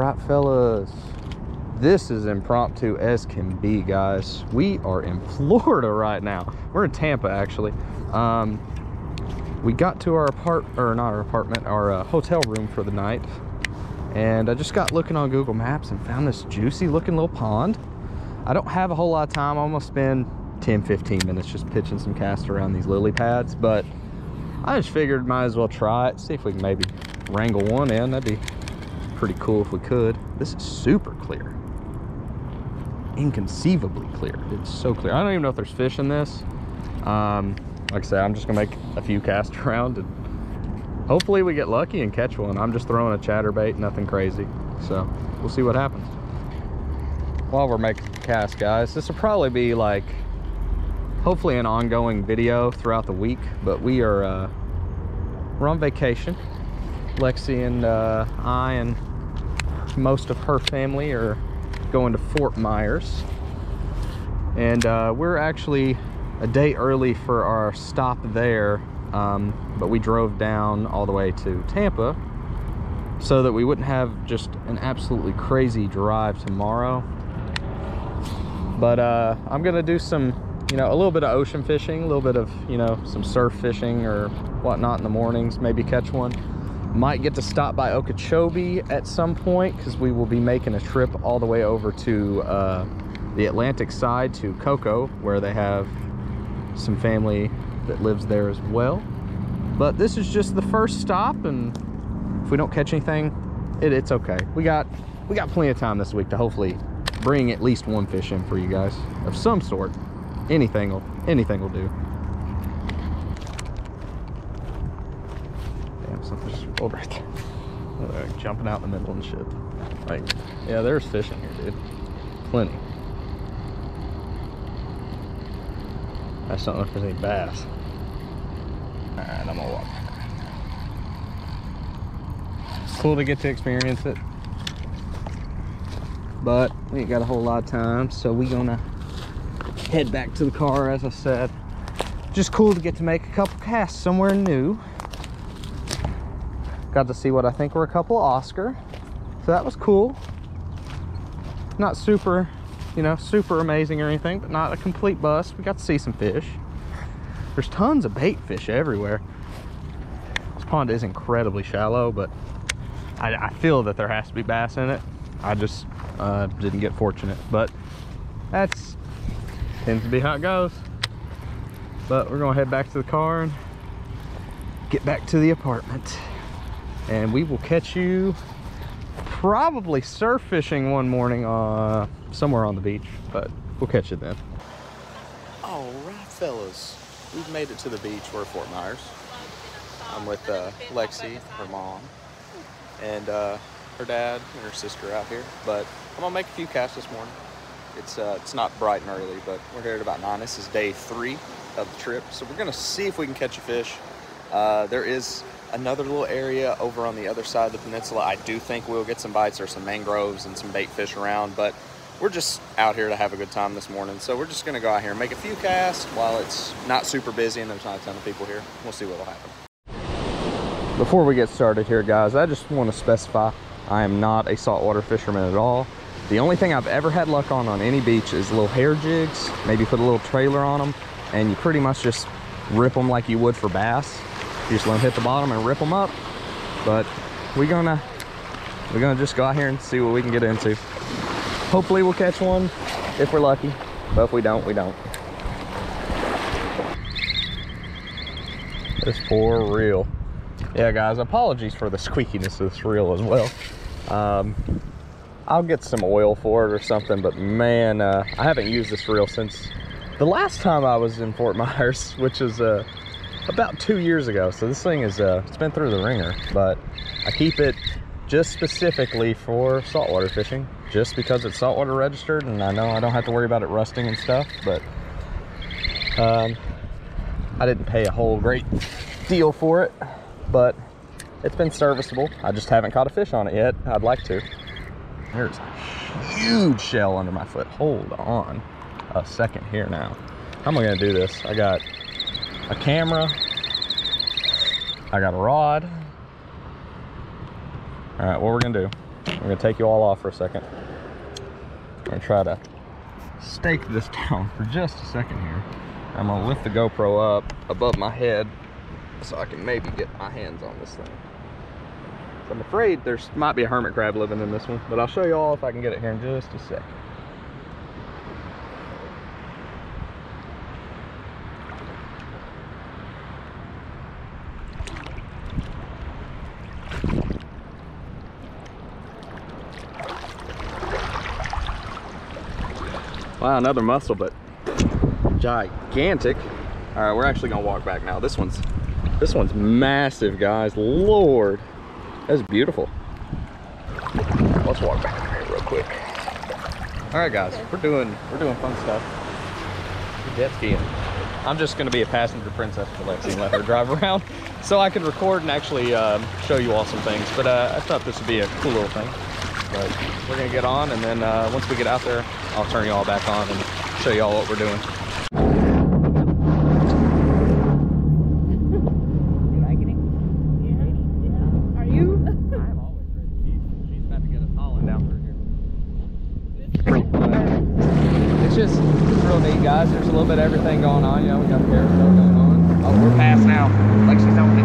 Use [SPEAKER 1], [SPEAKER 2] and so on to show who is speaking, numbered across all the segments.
[SPEAKER 1] right, fellas. This is impromptu as can be, guys. We are in Florida right now. We're in Tampa, actually. We got to our our hotel room for the night, and I just got looking on Google Maps and found this juicy looking little pond. I don't have a whole lot of time. I'm gonna spend 10-15 minutes just pitching some casts around these lily pads, but I just figured might as well try it, see if we can maybe wrangle one in. That'd be pretty cool if we could. This is super clear, inconceivably clear. It's so clear. I don't even know if there's fish in this. Like I said, I'm just gonna make a few casts around and hopefully we get lucky and catch one. I'm just throwing a chatterbait, nothing crazy, so we'll see what happens. While we're making the cast, guys, this will probably be like hopefully an ongoing video throughout the week, but we're on vacation. Lexi and I and most of her family are going to Fort Myers, and we're actually a day early for our stop there, but we drove down all the way to Tampa so that we wouldn't have just an absolutely crazy drive tomorrow. But I'm gonna do some, you know, a little bit of ocean fishing, a little bit of, you know, some surf fishing or whatnot in the mornings, maybe catch one. Might get to stop by Okeechobee at some point because we will be making a trip all the way over to the Atlantic side to Cocoa, where they have some family that lives there as well. But this is just the first stop, and if we don't catch anything, it's okay. We got plenty of time this week to hopefully bring at least one fish in for you guys of some sort. Anything will do. Damn, something's just rolled right there. Oh, they're like jumping out in the middle and shit. Like, yeah, there's fish in here, dude. Plenty. I just don't know if there's any bass. Alright, I'm gonna walk. It's cool to get to experience it, but we ain't got a whole lot of time, so we gonna head back to the car. As I said, just cool to get to make a couple casts somewhere new. Got to see what I think were a couple of Oscar, so that was cool. Not super, you know, super amazing or anything, but not a complete bust. We got to see some fish. There's tons of bait fish everywhere. This pond is incredibly shallow, but I feel that there has to be bass in it. I just didn't get fortunate, but that's tends to be how it goes. But we're gonna head back to the car and get back to the apartment, and we will catch you probably surf fishing one morning somewhere on the beach, but we'll catch you then. All right, fellas, we've made it to the beach. We're at Fort Myers. I'm with Lexi, her mom, and her dad and her sister out here, but I'm gonna make a few casts this morning. It's not bright and early, but we're here at about 9. This is day 3 of the trip, so we're gonna see if we can catch a fish. There is another little area over on the other side of the peninsula. I do think we'll get some bites. There's some mangroves and some bait fish around, but we're just out here to have a good time this morning. So we're just gonna go out here and make a few casts while it's not super busy and there's not a ton of people here. We'll see what'll happen. Before we get started here, guys, I just want to specify I am not a saltwater fisherman at all. The only thing I've ever had luck on any beach is little hair jigs. Maybe put a little trailer on them, and you pretty much just rip them like you would for bass. You just let them hit the bottom and rip them up. But we're gonna just go out here and see what we can get into. Hopefully we'll catch one if we're lucky, but if we don't, we don't. This poor reel. Yeah, guys, apologies for the squeakiness of this reel as well. I'll get some oil for it or something, but man, I haven't used this reel since the last time I was in Fort Myers, which is about 2 years ago. So this thing is it's been through the ringer, but I keep it just specifically for saltwater fishing, just because it's saltwater registered, and I know I don't have to worry about it rusting and stuff. But I didn't pay a whole great deal for it, but it's been serviceable. I just haven't caught a fish on it yet. I'd like to. There's a huge shell under my foot. Hold on a second here now. How am I gonna do this? I got a camera, I got a rod. All right, what we're gonna do, I'm gonna take you all off for a second. I'm gonna try to stake this down for just a second here. I'm gonna lift the GoPro up above my head so I can maybe get my hands on this thing. So I'm afraid there might be a hermit crab living in this one, but I'll show you all if I can get it here in just a sec. Wow, another mussel, but gigantic. All right, we're actually gonna walk back now. This one's massive, guys. Lord, that's beautiful. Let's walk back here real quick. All right, guys, we're doing fun stuff. We're jet skiing. I'm just gonna be a passenger princess for Lexi and let her drive around, so I can record and actually show you all some things. But I thought this would be a cool little thing. But we're gonna get on, and then once we get out there, I'll turn you all back on and show you all what we're doing.
[SPEAKER 2] You liking it? Yeah. Are you?
[SPEAKER 1] I'm always ready. She's about to get us hauling down through here. It's real neat, guys. There's a little bit of everything going on. You know, we got the carousel going on. Oh, we're past now. Lexi's on it.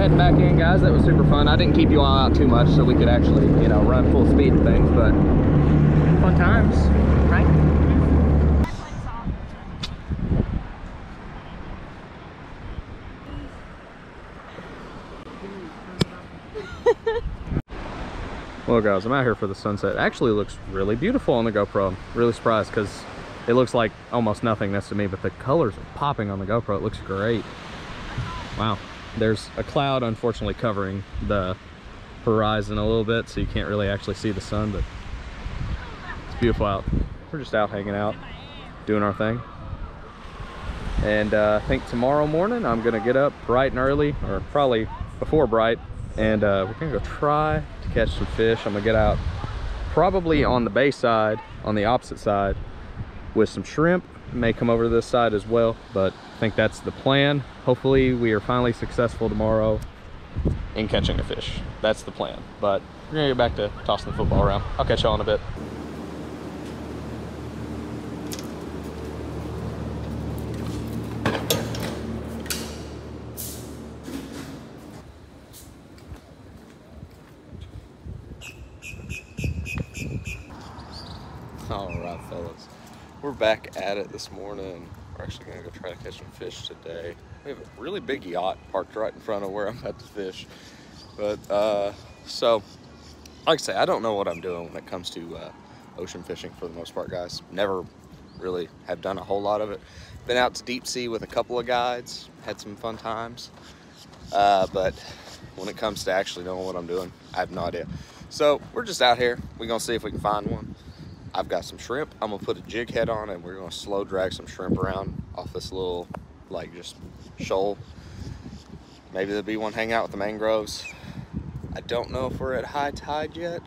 [SPEAKER 1] Back in, guys. That was super fun. I didn't keep you all out too much so we could actually, you know, run full speed and things, but fun times, right? Well, guys, I'm out here for the sunset. It actually looks really beautiful on the GoPro. I'm really surprised because it looks like almost nothingness to me, but the colors are popping on the GoPro. It looks great. Wow. There's a cloud, unfortunately, covering the horizon a little bit, so you can't really actually see the sun, but it's beautiful out. We're just out hanging out, doing our thing. And I think tomorrow morning I'm gonna get up bright and early, or probably before bright, and we're gonna go try to catch some fish. I'm gonna get out probably on the bay side, on the opposite side, with some shrimp. May come over to this side as well, but I think that's the plan. Hopefully we are finally successful tomorrow in catching a fish. That's the plan, but we're gonna get back to tossing the football around. I'll catch y'all in a bit. All right, fellas, we're back at it this morning. We're actually gonna go try to catch some fish today. We have a really big yacht parked right in front of where I'm about to fish. But so, like I say, I don't know what I'm doing when it comes to ocean fishing for the most part, guys. Never really have done a whole lot of it. Been out to deep sea with a couple of guides, had some fun times. But when it comes to actually knowing what I'm doing, I have no idea. So we're just out here. We're gonna see if we can find one. I've got some shrimp. I'm gonna put a jig head on and we're gonna slow drag some shrimp around off this little, like, just shoal. Maybe there'll be one hang out with the mangroves. I don't know if we're at high tide yet.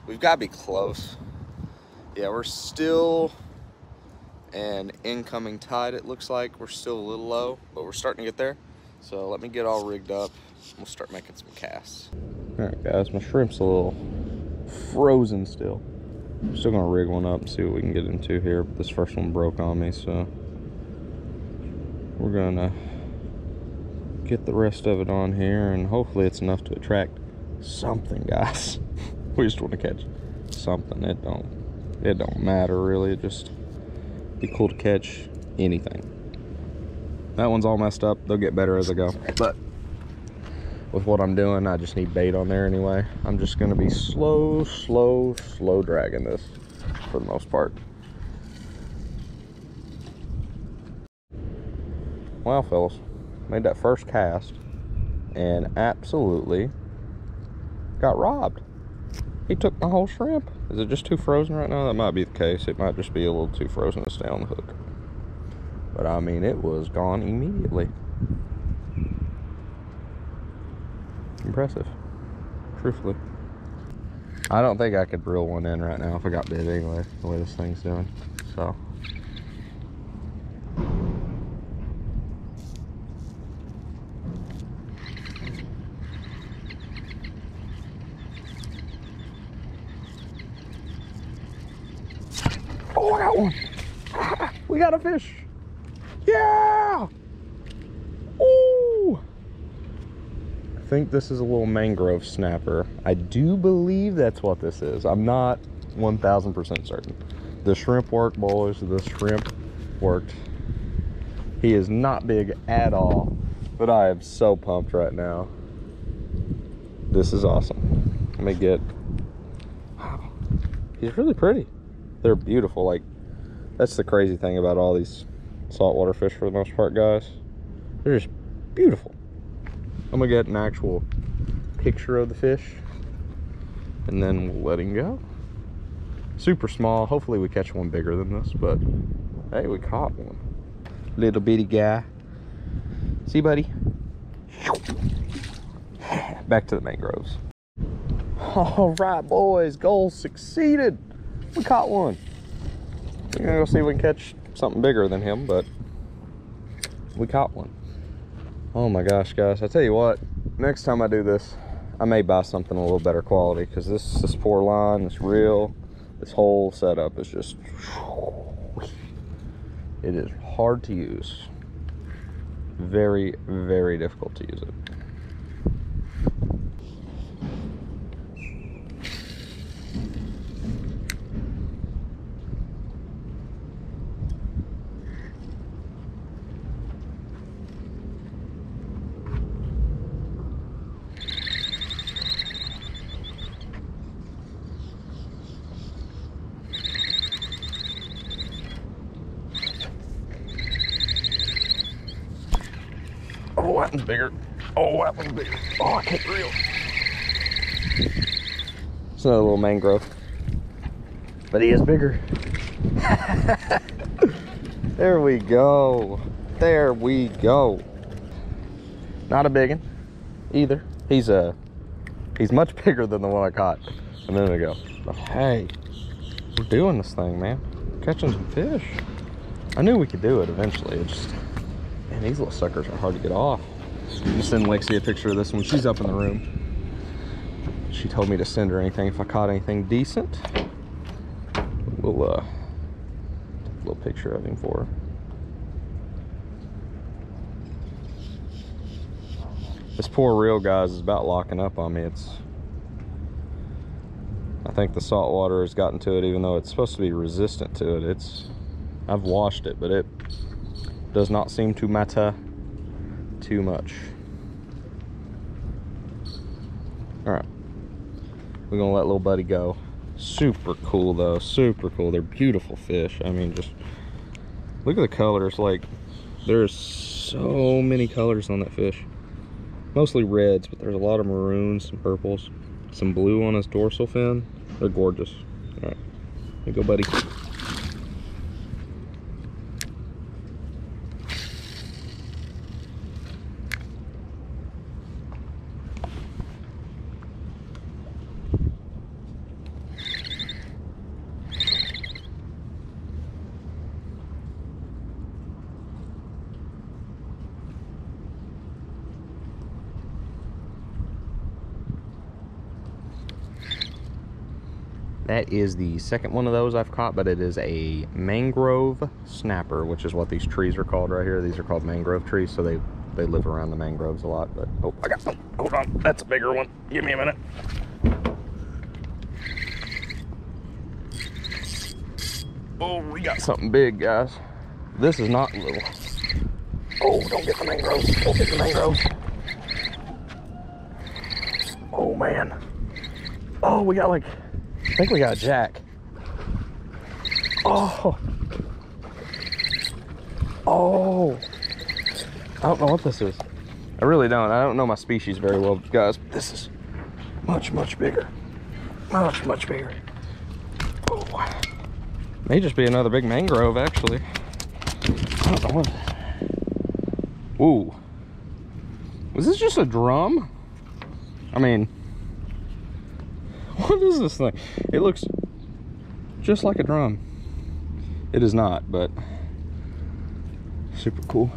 [SPEAKER 1] We've got to be close. Yeah, we're still an incoming tide, it looks like. We're still a little low, but we're starting to get there. So let me get all rigged up. We'll start making some casts. All right, guys, my shrimp's a little frozen still. I'm still gonna rig one up and see what we can get into here. But this first one broke on me, so we're gonna get the rest of it on here, and hopefully it's enough to attract something, guys. We just want to catch something. It don't matter really. It just be cool to catch anything. That one's all messed up. They'll get better as I go. But with what I'm doing. I just need bait on there anyway. I'm just gonna be slow dragging this for the most part. Well, fellas, made that first cast and absolutely got robbed. He took my whole shrimp. Is it just too frozen right now? That might be the case. It might just be a little too frozen to stay on the hook. But I mean, it was gone immediately. Impressive, truthfully. I don't think I could reel one in right now if I got bit anyway, the way this thing's doing. So. Oh, I got one. We got a fish. Yeah. Ooh. I think this is a little mangrove snapper. I do believe that's what this is. I'm not 1000% certain. The shrimp worked, boys. The shrimp worked. He is not big at all, but I am so pumped right now. This is awesome. Let me get, wow. He's really pretty. They're beautiful. Like, that's the crazy thing about all these saltwater fish for the most part, guys. They're just beautiful. I'm gonna get an actual picture of the fish and then we'll let him go. Super small. Hopefully we catch one bigger than this, but hey, we caught one. Little bitty guy. See, buddy? Back to the mangroves. All right, boys, goal succeeded. We caught one. We're gonna go see if we can catch something bigger than him, but we caught one. Oh my gosh, guys, I tell you what, next time I do this, I may buy something a little better quality, because this poor line, this reel, this whole setup is just, it is hard to use. Very, very difficult to use it. Oh, that one's bigger. Oh, that one's bigger. Oh, I can't reel. It's another little mangrove. But he is bigger. There we go. There we go. Not a big one either. He's much bigger than the one I caught a minute ago. But hey, we're doing this thing, man. Catching some fish. I knew we could do it eventually. It just, man, these little suckers are hard to get off. Just send Lexi a picture of this one. She's up in the room. She told me to send her anything if I caught anything decent. We'll take a little picture of him for her. This poor reel, guys, is about locking up on me. I think the salt water has gotten to it, even though it's supposed to be resistant to it. I've washed it, but it does not seem to matter too much. All right, we're gonna let little buddy go. Super cool though, super cool. They're beautiful fish. I mean, just look at the colors. Like, there's so many colors on that fish. Mostly reds, but there's a lot of maroons, some purples, some blue on his dorsal fin. They're gorgeous. All right, here you go, buddy. That is the second one of those I've caught, but it is a mangrove snapper, which is what these trees are called right here. These are called mangrove trees, so they live around the mangroves a lot. But oh, I got one. Hold on, that's a bigger one. Give me a minute. Oh, we got something big, guys. This is not little. Oh, don't get the mangroves. Don't get the mangroves. man. Oh, we got like, I think we got a jack. Oh. Oh. I don't know what this is. I really don't. I don't know my species very well, guys. This is much, much bigger. Much, much bigger. Oh. May just be another big mangrove, actually. I don't know what. Ooh. Was this just a drum? I mean, what is this thing? It looks just like a drum. It is not, but super cool.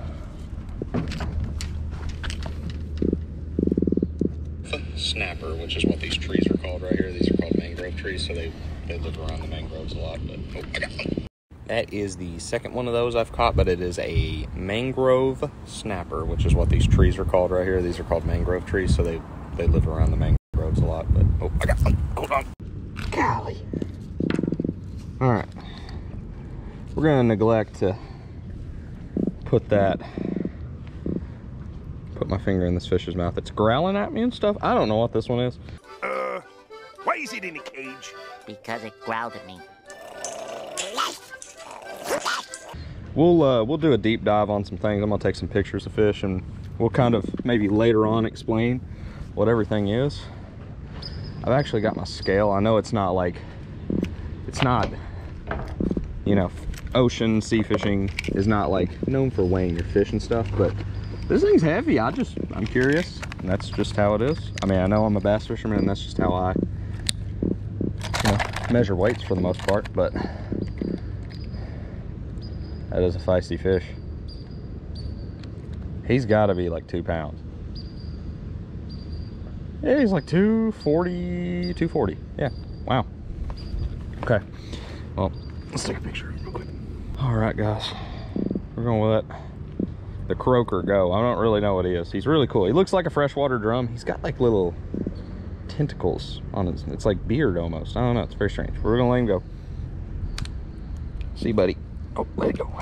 [SPEAKER 1] Snapper, which is what these trees are called right here. These are called mangrove trees, so they live around the mangroves a lot. But oh, I got one. That is the second one of those I've caught, but it is a mangrove snapper, which is what these trees are called right here. These are called mangrove trees, so they live around the mangroves a lot. But oh, I got one. Hold on. Golly. All right. We're gonna neglect to put my finger in this fish's mouth. It's growling at me and stuff. I don't know what this one is.
[SPEAKER 3] Why is it in a cage?
[SPEAKER 4] Because it growled at me.
[SPEAKER 1] We'll do a deep dive on some things. I'm gonna take some pictures of fish, and we'll kind of maybe later on explain what everything is. I've actually got my scale. I know it's not, you know, ocean sea fishing is not like known for weighing your fish and stuff, but this thing's heavy. I'm curious, and that's just how it is. I mean, I know I'm a bass fisherman, and that's just how I, you know, measure weights for the most part, but that is a feisty fish. He's got to be like 2 pounds. Yeah, he's like 240. Yeah, wow. Okay, well, let's take a picture real quick. All right, guys, we're going to let the croaker go. I don't really know what he is. He's really cool. He looks like a freshwater drum. He's got like little tentacles on his, it's like beard almost. I don't know, it's very strange. We're gonna let him go. See, buddy. Oh, let it go.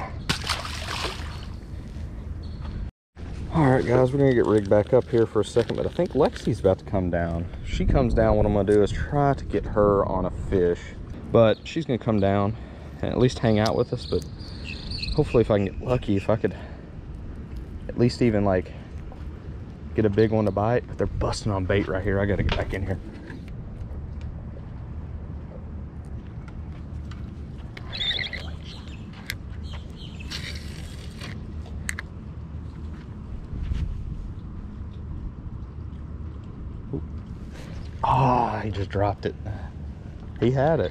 [SPEAKER 1] All right, guys, we're gonna get rigged back up here for a second, but I think Lexi's about to come down. If she comes down, what I'm gonna do is try to get her on a fish, but she's gonna come down and at least hang out with us. But hopefully, if I can get lucky, if I could at least even like get a big one to bite. But they're busting on bait right here. I gotta get back in here. Oh, he just dropped it. He had it.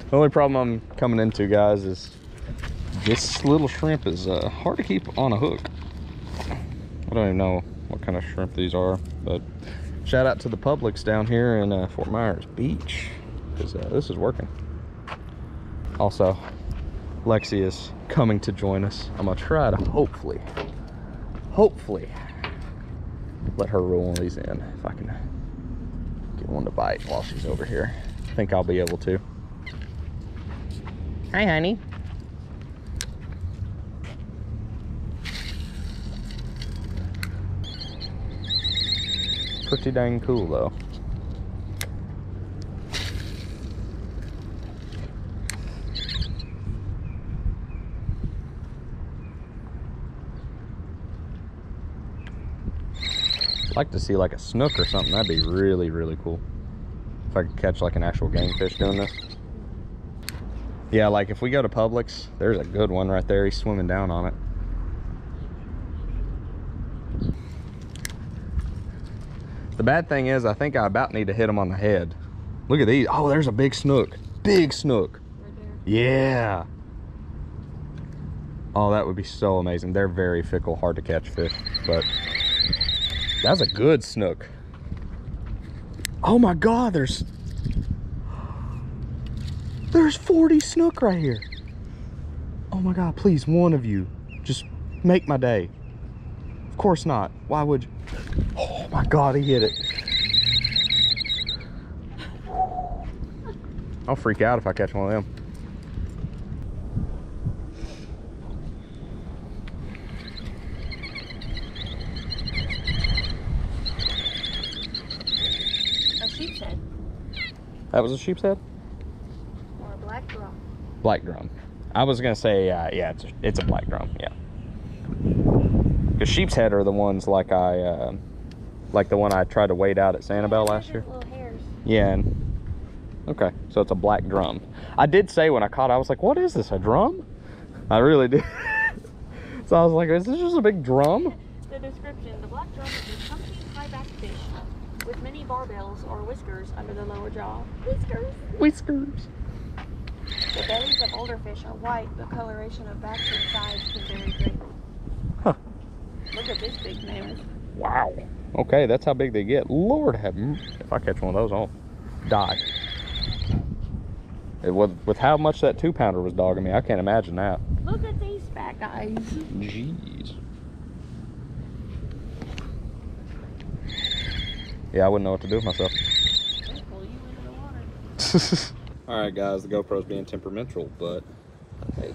[SPEAKER 1] The only problem I'm coming into, guys, is this little shrimp is hard to keep on a hook. I don't even know what kind of shrimp these are, but shout out to the Publix down here in Fort Myers Beach, because this is working. Also, Lexi is coming to join us. I'm gonna try to hopefully let her reel these in if I can get one to bite while she's over here. I think I'll be able to. Hi, honey. Pretty dang cool, though. I'd like to see like a snook or something. That'd be really, really cool. If I could catch like an actual game fish doing this. Yeah, like if we go to Publix, there's a good one right there. He's swimming down on it. The bad thing is, I think I about need to hit him on the head. Look at these. Oh, there's a big snook. Big snook.
[SPEAKER 2] Right there.
[SPEAKER 1] Yeah. Oh, that would be so amazing. They're very fickle, hard to catch fish, but that's a good snook. Oh my God, there's 40 snook right here. Oh my God, please, one of you, just make my day. Of course not. Why would you? Oh my God, he hit it. I'll freak out if I catch one of them. That was a sheep's head?
[SPEAKER 2] Or a black drum.
[SPEAKER 1] Black drum. I was gonna say, yeah, it's a black drum, yeah. Because sheep's head are the ones like like the one I tried to wait out at Sanibel last year.
[SPEAKER 2] Little hairs.
[SPEAKER 1] Yeah, and, okay, so it's a black drum. I did say when I caught it, I was like, what is this, a drum? I really did. So I was like, is this just a big drum?
[SPEAKER 2] The description, the black drum is a chunky, high-backed fish with many barbells or whiskers under the lower jaw. Whiskers!
[SPEAKER 1] Whiskers.
[SPEAKER 2] The bellies of older fish are white, but coloration of backs and sides can vary greatly.
[SPEAKER 1] Huh.
[SPEAKER 2] Look at this big mammoth.
[SPEAKER 1] Wow. Okay, that's how big they get. Lord have mercy. If I catch one of those, I'll die. With how much that 2-pounder was dogging me, I can't imagine that.
[SPEAKER 2] Look at these fat guys.
[SPEAKER 1] Jeez. Yeah, I wouldn't know what to do with myself.
[SPEAKER 2] They'll pull you into the water.
[SPEAKER 1] All right, guys, the GoPro's being temperamental, but hey.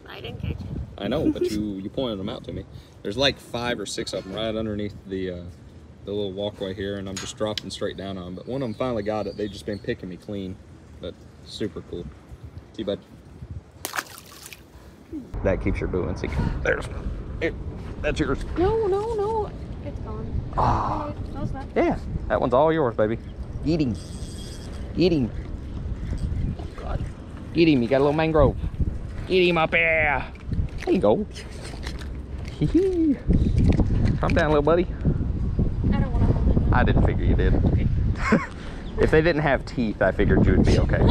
[SPEAKER 2] I didn't catch it.
[SPEAKER 1] I know, but you pointed them out to me. There's like 5 or 6 of them right underneath the little walkway here, and I'm just dropping straight down on them. But one of them finally got it. They've just been picking me clean, but super cool. See, bud? That keeps your buoyancy. There's here, that's yours.
[SPEAKER 2] No. It's gone.
[SPEAKER 1] Ah.
[SPEAKER 2] No, it's not.
[SPEAKER 1] Yeah, that one's all yours, baby. Eat him. Eat him.
[SPEAKER 2] God.
[SPEAKER 1] Eat him. You got a little mangrove. Eat him up here. There you go. Calm down, little buddy.
[SPEAKER 2] I don't want to hold it.
[SPEAKER 1] I didn't figure you did. If they didn't have teeth, I figured you would be okay.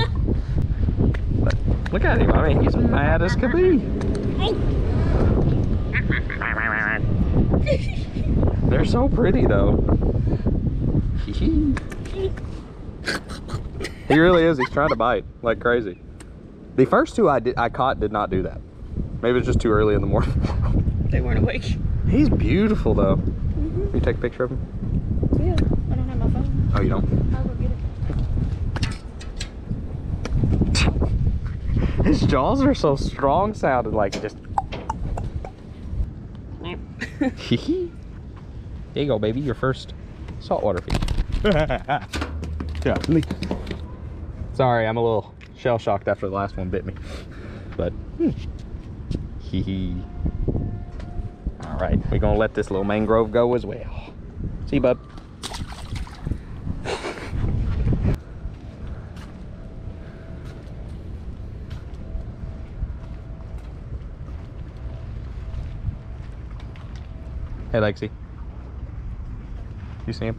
[SPEAKER 1] But look at him. I mean, he's mad as could be. They're so pretty, though. He really is. He's trying to bite like crazy. The first 2 I caught did not do that. Maybe it's just too early in the morning.
[SPEAKER 2] They weren't awake.
[SPEAKER 1] He's beautiful, though. Can you take a picture of him?
[SPEAKER 2] Yeah, I don't have my phone.
[SPEAKER 1] Oh, you don't?
[SPEAKER 2] I'll go get it.
[SPEAKER 1] His jaws are so strong sounding like just. There you go, baby. Your first saltwater fish. Yeah. Sorry, I'm a little shell shocked after the last one bit me. But all right, we're gonna let this little mangrove go as well. See you, bub. Hey, Lexi. You see him?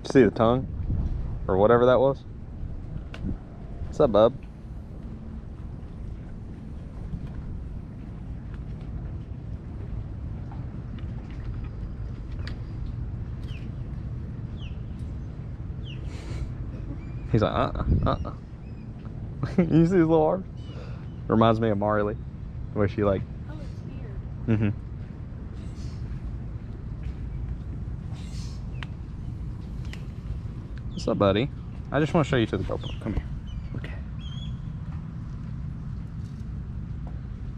[SPEAKER 1] See the tongue? Or whatever that was? What's up, bub? He's like, You see his little arms? Reminds me of Marley. The way she like.
[SPEAKER 2] Oh, it's weird.
[SPEAKER 1] Mm-hmm. What's up, buddy? I just want to show you to the GoPro. Come here. Okay.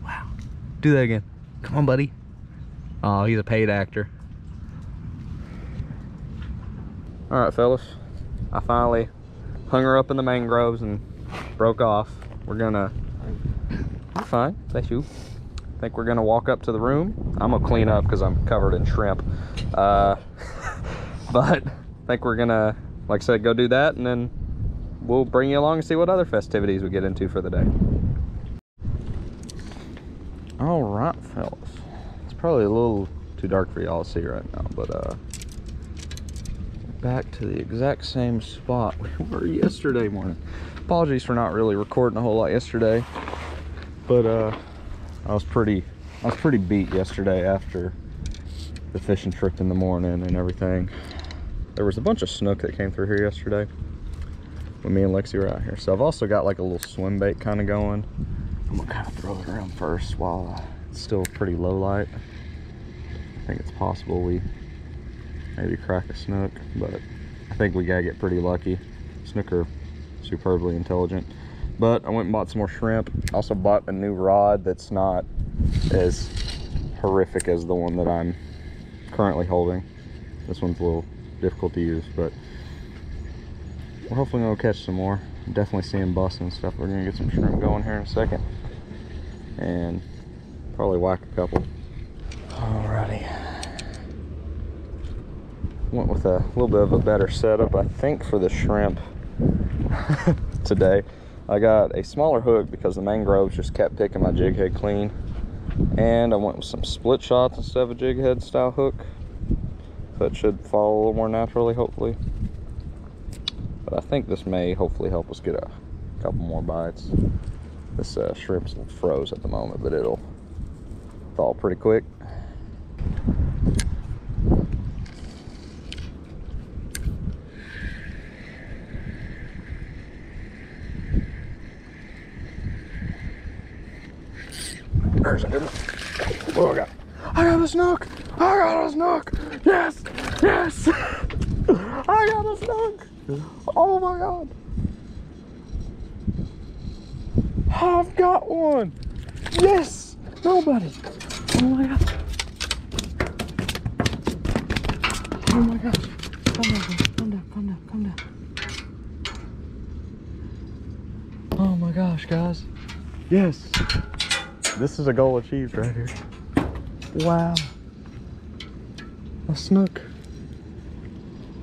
[SPEAKER 1] Wow. Do that again. Come on, buddy. Oh, he's a paid actor. All right, fellas. I finally hung her up in the mangroves and broke off. We're gonna. You're fine. That's you. I think we're gonna walk up to the room. I'm gonna clean up because I'm covered in shrimp. But I think we're gonna, like I said, go do that, and then we'll bring you along and see what other festivities we get into for the day. All right, fellas. It's probably a little too dark for y'all to see right now, but back to the exact same spot we were yesterday morning. Apologies for not really recording a whole lot yesterday, but I was pretty beat yesterday after the fishing trip in the morning and everything. There was a bunch of snook that came through here yesterday when me and Lexi were out here. So I've also got like a little swim bait kind of going. I'm gonna kind of throw it around first while it's still pretty low light. I think it's possible we maybe crack a snook, but I think we gotta get pretty lucky. Snook are superbly intelligent. But I went and bought some more shrimp. Also bought a new rod that's not as horrific as the one that I'm currently holding. This one's a little difficult to use, but we're hopefully gonna catch some more. Definitely seeing busts and stuff. We're gonna get some shrimp going here in a second, and probably whack a couple. Alrighty. Went with a little bit of a better setup, I think, for the shrimp today. I got a smaller hook because the mangroves just kept picking my jig head clean, and I went with some split shots instead of a jig head style hook. That should fall a little more naturally, hopefully. But I think this may hopefully help us get a couple more bites. This shrimp's froze at the moment, but it'll thaw pretty quick. There's a good one. What do I got? I got a snook! I got a snook! Yes! Yes! I got a snook! Oh my god! I've got one! Yes! Nobody! Oh my god! Oh my gosh! Calm down, calm down, calm down, calm down. Oh my gosh, guys! Yes! This is a goal achieved right here. Wow. A snook.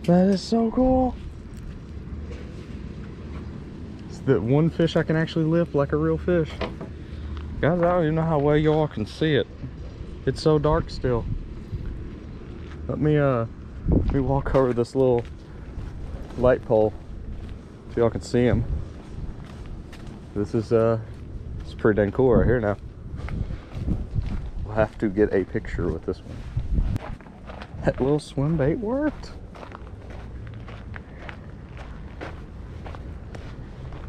[SPEAKER 1] That is so cool. It's the one fish I can actually lift like a real fish. Guys, I don't even know how well y'all can see it. It's so dark still. Let me walk over this little light pole so y'all can see him. This is it's pretty dang cool right here now. We'll have to get a picture with this one. That little swim bait worked.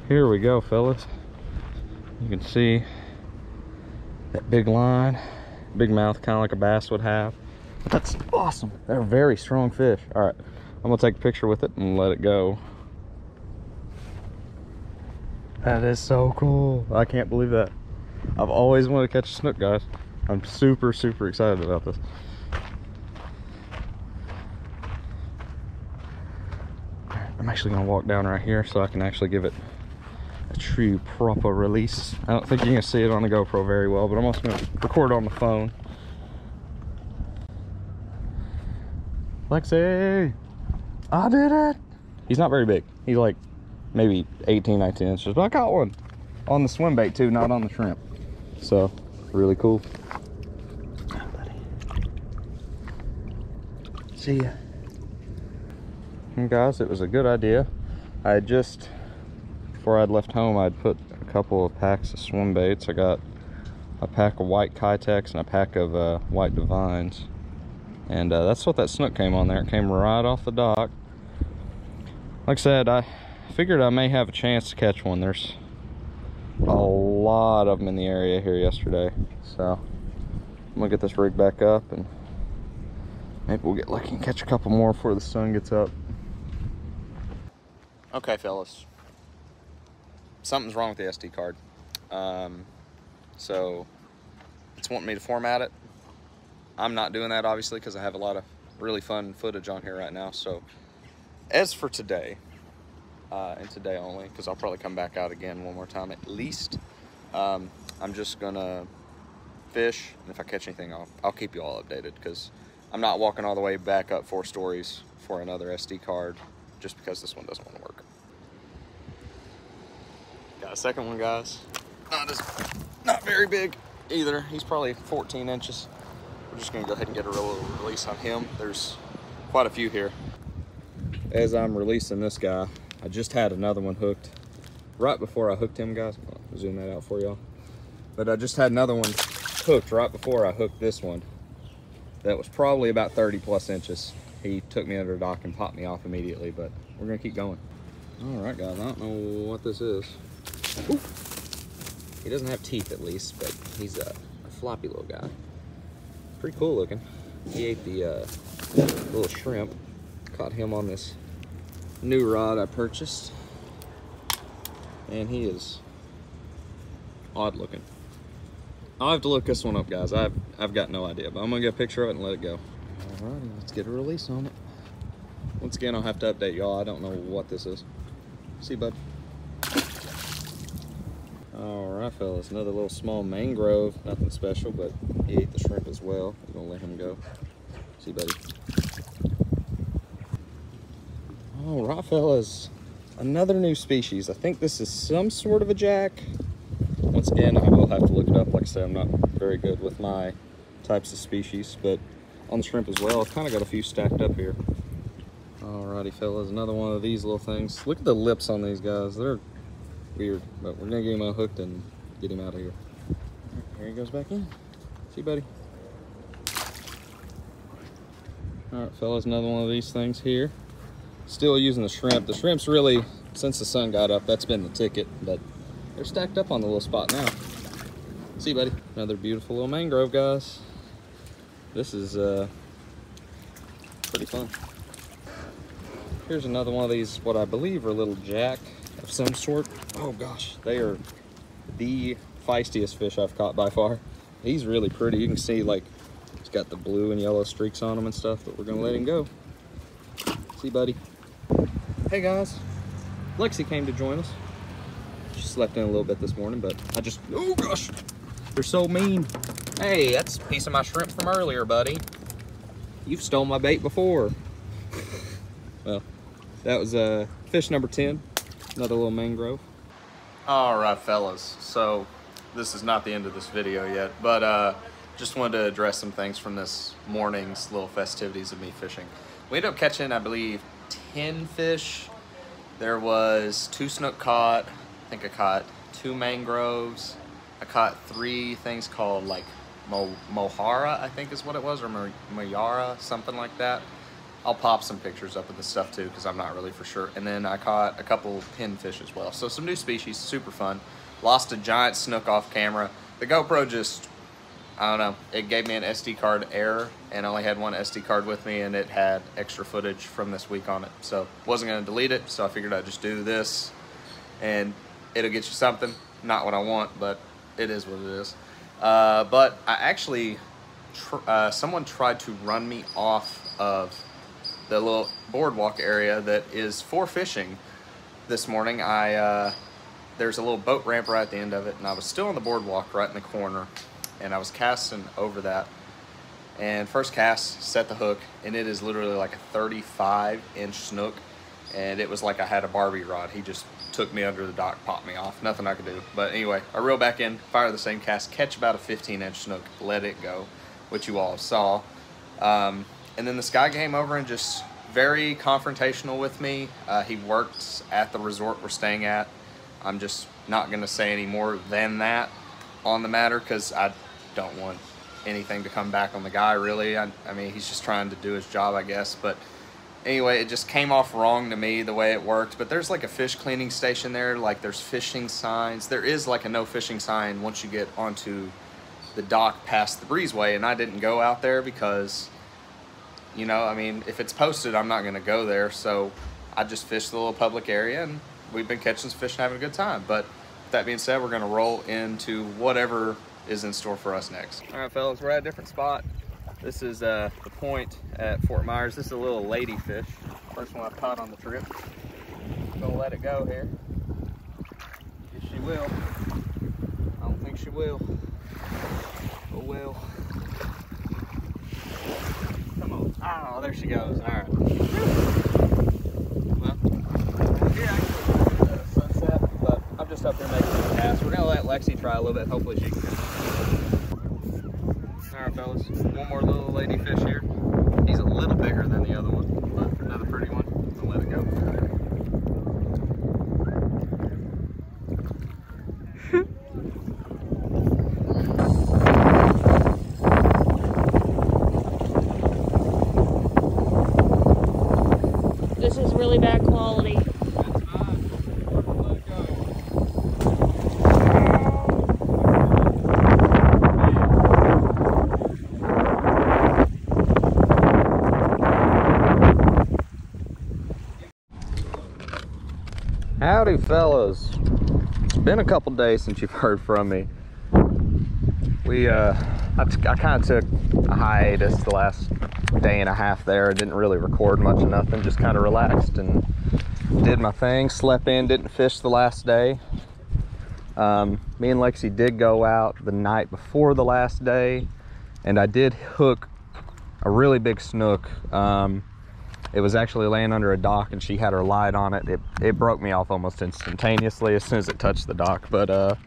[SPEAKER 1] Here we go, fellas. You can see that big line, big mouth, kind of like a bass would have. But that's awesome. They're very strong fish. All right, I'm gonna take a picture with it and let it go. That is so cool. I can't believe that. I've always wanted to catch a snook, guys. I'm super, super excited about this. I'm actually gonna walk down right here so I can actually give it a true proper release. I don't think you can see it on the GoPro very well, but I'm also gonna record on the phone. Lexi, I did it. He's not very big. He's like maybe 18, 19 inches, but I caught one on the swim bait too, not on the shrimp. So really cool. Oh, buddy. See ya. And guys, it was a good idea. I had just, before I'd left home, I'd put a couple of packs of swim baits. I got a pack of white Kitex and a pack of white Divines. And that's what that snook came on there. It came right off the dock. Like I said, I figured I may have a chance to catch one. There's a lot of them in the area here yesterday. So I'm gonna get this rig back up and maybe we'll get lucky and catch a couple more before the sun gets up. Okay, fellas. Something's wrong with the SD card. So it's wanting me to format it. I'm not doing that, obviously, because I have a lot of really fun footage on here right now. So as for today, and today only, because I'll probably come back out again one more time at least, I'm just gonna fish, and if I catch anything, I'll keep you all updated, because I'm not walking all the way back up 4 stories for another SD card just because this one doesn't want to work. Got a second one, guys. Not very big either. He's probably 14 inches. We're just gonna go ahead and get a little release on him. There's quite a few here. As I'm releasing this guy, I just had another one hooked right before I hooked him, guys. I'll zoom that out for y'all. But I just had another one hooked right before I hooked this one. That was probably about 30 plus inches. He took me under dock and popped me off immediately, but we're gonna keep going. All right, guys, I don't know what this is. Ooh. He doesn't have teeth, at least, but he's a floppy little guy. Pretty cool looking. He ate the little shrimp. Caught him on this new rod I purchased. And he is odd looking. I'll have to look this one up, guys. I've got no idea, but I'm gonna get a picture of it and let it go. Alrighty, let's get a release on it. Once again, I'll have to update y'all. I don't know what this is. See, bud. Alright, fellas, another little small mangrove. Nothing special, but he ate the shrimp as well. We're gonna let him go. See, buddy. Alright, fellas, another new species. I think this is some sort of a jack. Once again, I will have to look it up. Like I said, I'm not very good with my types of species, but on the shrimp as well, I've kind of got a few stacked up here. Alrighty, fellas, another one of these little things. Look at the lips on these guys. They're weird, but we're gonna get him unhooked and get him out of here. Here he goes back in. See, buddy. Alright, fellas, another one of these things here. Still using the shrimp. The shrimp's really, since the sun got up, that's been the ticket, but they're stacked up on the little spot now. See, buddy. Another beautiful little mangrove, guys. This is pretty fun. Here's another one of these, what I believe are little jack of some sort. Oh gosh, they are the feistiest fish I've caught by far. He's really pretty. You can see, like, he's got the blue and yellow streaks on him and stuff, but we're gonna let him go. See, buddy. Hey guys, Lexi came to join us. She slept in a little bit this morning, but oh gosh, they're so mean. Hey, that's a piece of my shrimp from earlier, buddy. You've stole my bait before. Well, that was fish number 10, another little mangrove. All right, fellas, so this is not the end of this video yet, but just wanted to address some things from this morning's little festivities of me fishing. We ended up catching, I believe, 10 fish. There was 2 snook caught. I think I caught 2 mangroves. I caught 3 things called like mohara, I think is what it was, or mayara, something like that. I'll pop some pictures up of the stuff too, because I'm not really for sure. And then I caught a couple pinfish as well. So some new species, super fun. Lost a giant snook off camera. The GoPro just, I don't know, it gave me an SD card error, and I only had one SD card with me, and it had extra footage from this week on it. So wasn't gonna delete it, so I figured I'd just do this, and it'll get you something. Not what I want, but it is what it is. But I actually, someone tried to run me off of the little boardwalk area that is for fishing this morning. There's a little boat ramp right at the end of it, and I was still on the boardwalk right in the corner, and I was casting over that, and first cast, set the hook, and it is literally like a 35-inch snook, and it was like I had a Barbie rod. He just took me under the dock, popped me off, nothing I could do. But anyway, I reel back in, fire the same cast, catch about a 15-inch snook, let it go, which you all saw. And then this guy came over and just very confrontational with me. He works at the resort we're staying at. I'm just not gonna say any more than that on the matter, because I don't want anything to come back on the guy, really. I mean, he's just trying to do his job, I guess. But anyway, it just came off wrong to me the way it worked. But there's like a fish cleaning station there, like there's fishing signs. There is like a no fishing sign once you get onto the dock past the breezeway, and I didn't go out there because, you know, I mean, if it's posted, I'm not gonna go there. So I just fished the little public area, and we've been catching some fish and having a good time. But that being said, we're gonna roll into whatever is in store for us next. All right, fellas, we're at a different spot. This is the point at Fort Myers. This is a little lady fish. First one I've caught on the trip. I'm gonna let it go here. If she will. I don't think she will. Oh well. Come on. Oh, there she goes. All right. Well, here actually sunset, but I'm just up there making a cast. We're gonna let Lexi try a little bit. Hopefully she can. All right, fellas. One more little lady fish here. He's a little bigger than the other one, but another pretty one. I'll let it go.
[SPEAKER 2] This is really bad quality.
[SPEAKER 1] That's fine. Let it go. Howdy, fellas. It's been a couple days since you've heard from me. I kind of took a hiatus the last day and a half there. I didn't really record much of nothing, just kind of relaxed and did my thing, slept in, didn't fish the last day. Me and Lexi did go out the night before the last day, and I did hook a really big snook. It was actually laying under a dock, and she had her light on it. It broke me off almost instantaneously as soon as it touched the dock. But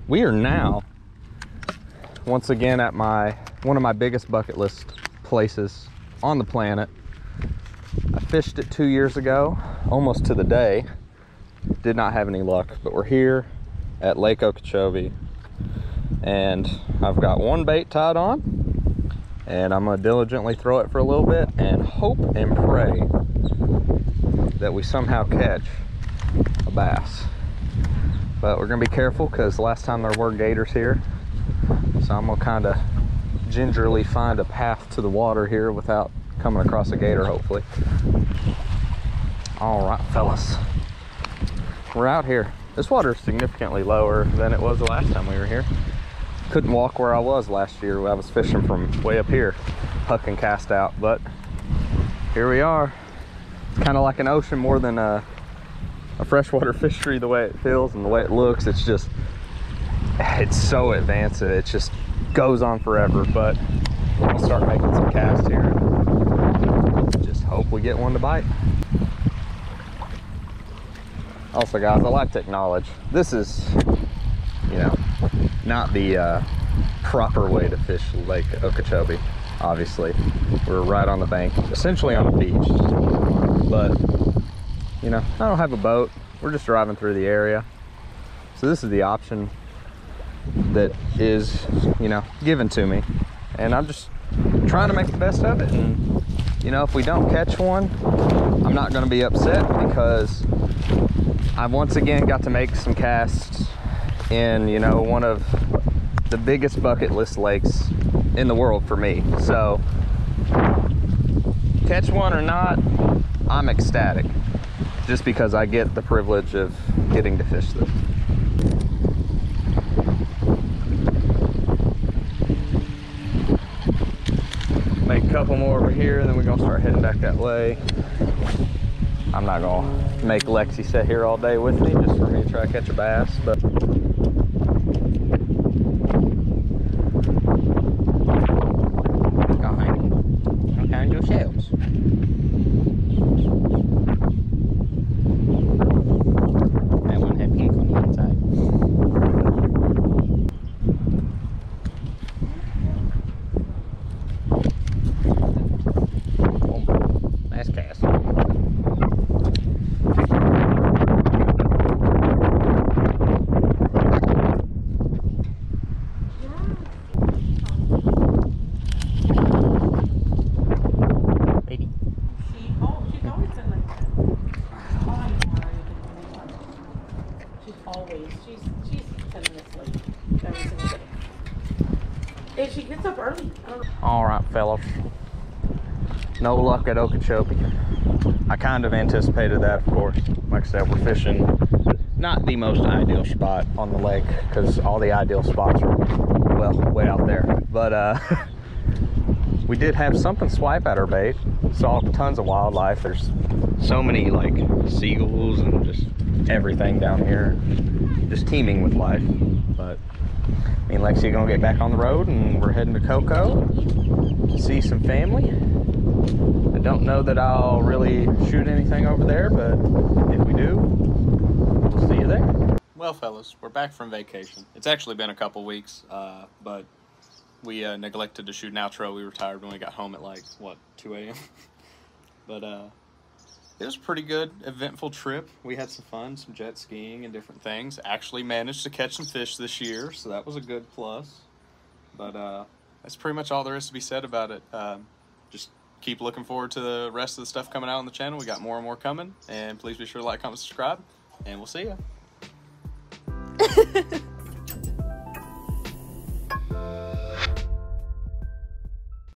[SPEAKER 1] we are now once again at one of my biggest bucket list places on the planet. I fished it 2 years ago, almost to the day. Did not have any luck, but we're here at Lake Okeechobee, and I've got one bait tied on, and I'm gonna diligently throw it for a little bit and hope and pray that we somehow catch a bass. But we're gonna be careful because last time there were gators here, so I'm gonna kind of gingerly find a path to the water here without coming across a gator, hopefully. All right, fellas, we're out here. This water is significantly lower than it was the last time we were here. Couldn't walk where I was last year. I was fishing from way up here, huck and cast out, but here we are. It's kind of like an ocean more than a freshwater fishery, the way it feels and the way it looks. It's so advanced. It just goes on forever, but we'll start making some casts here and just hope we get one to bite. Also, guys, I like to acknowledge this is, you know, not the proper way to fish Lake Okeechobee. Obviously, we're right on the bank, essentially on the beach. But, you know, I don't have a boat. We're just driving through the area. So this is the option that is, you know, given to me. And I'm just trying to make the best of it. And, you know, if we don't catch one, I'm not going to be upset because I've once again got to make some casts in, you know, one of the biggest bucket list lakes in the world for me. So catch one or not, I'm ecstatic just because I get the privilege of getting to fish this. Make a couple more over here, and then we're gonna start heading back that way. I'm not gonna make Lexi sit here all day with me just for me to try to catch a bass, but
[SPEAKER 4] Go, honey. Count your shells. That one had pink on the inside. Nice cast.
[SPEAKER 5] She's 10 minutes late every single day. And she gets up early. I don't know.
[SPEAKER 1] all right, fellas. No luck at Okeechobee. I kind of anticipated that, of course. Like I said, we're fishing not the most ideal spot on the lake because all the ideal spots are, well, way out there. But we did have something swipe at our bait. Saw tons of wildlife. There's so many like seagulls and just everything down here, just teeming with life. But me and Lexi are gonna get back on the road and we're heading to Cocoa to see some family. I don't know that I'll really shoot anything over there, but if we do, we'll see you there. Well, fellas, we're back from vacation. It's actually been a couple weeks, but we neglected to shoot an outro. We were tired when we got home at like, what, 2 a.m.? But it was a pretty good, eventful trip. We had some fun, some jet skiing and different things. Actually managed to catch some fish this year, so that was a good plus. But that's pretty much all there is to be said about it. Just keep looking forward to the rest of the stuff coming out on the channel. We got more and more coming. And please be sure to like, comment, subscribe, and we'll see ya.